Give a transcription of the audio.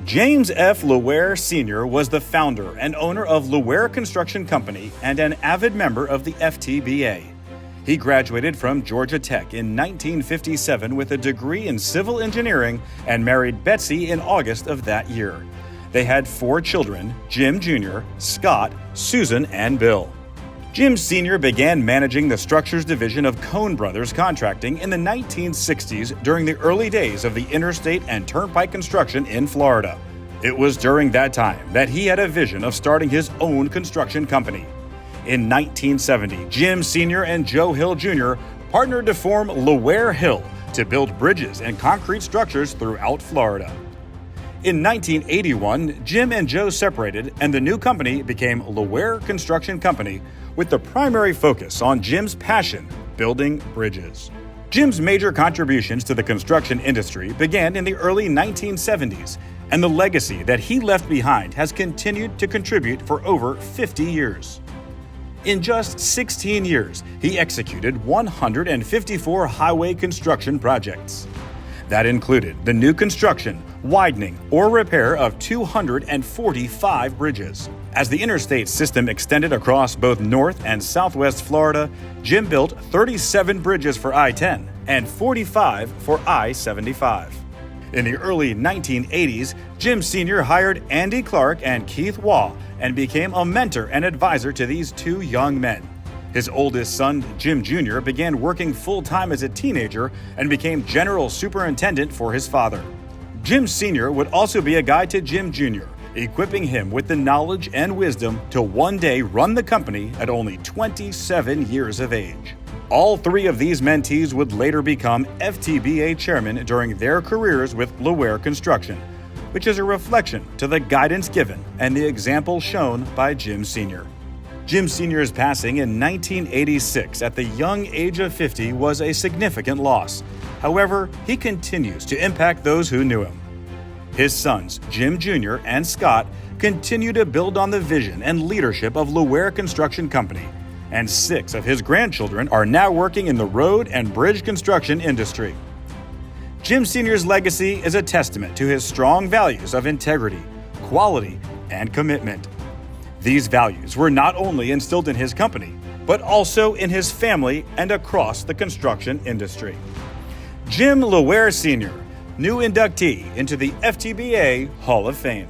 James F. Leware Sr. was the founder and owner of Leware Construction Company and an avid member of the FTBA. He graduated from Georgia Tech in 1957 with a degree in civil engineering and married Betsy in August of that year. They had 4 children: Jim Jr., Scott, Susan, and Bill. Jim Sr. began managing the structures division of Cohn Brothers Contracting in the 1960s during the early days of the interstate and turnpike construction in Florida. It was during that time that he had a vision of starting his own construction company. In 1970, Jim Sr. and Joe Hill Jr. partnered to form Leware Hill to build bridges and concrete structures throughout Florida. In 1981, Jim and Joe separated and the new company became Leware Construction Company, with the primary focus on Jim's passion, building bridges. Jim's major contributions to the construction industry began in the early 1970s, and the legacy that he left behind has continued to contribute for over 50 years. In just 16 years, he executed 154 highway construction projects. That included the new construction, widening, or repair of 245 bridges. As the interstate system extended across both North and Southwest Florida, Jim built 37 bridges for I-10 and 45 for I-75. In the early 1980s, Jim Sr. hired Andy Clark and Keith Waugh and became a mentor and advisor to these 2 young men. His oldest son, Jim Jr., began working full-time as a teenager and became general superintendent for his father. Jim Sr. would also be a guide to Jim Jr., equipping him with the knowledge and wisdom to one day run the company at only 27 years of age. All 3 of these mentees would later become FTBA chairmen during their careers with Leware Construction, which is a reflection to the guidance given and the example shown by Jim Sr. Jim Sr.'s passing in 1986 at the young age of 50 was a significant loss. However, he continues to impact those who knew him. His sons, Jim Jr. and Scott, continue to build on the vision and leadership of Leware Construction Company, and 6 of his grandchildren are now working in the road and bridge construction industry. Jim Sr.'s legacy is a testament to his strong values of integrity, quality, and commitment. These values were not only instilled in his company, but also in his family and across the construction industry. Jim Leware Sr., new inductee into the FTBA Hall of Fame.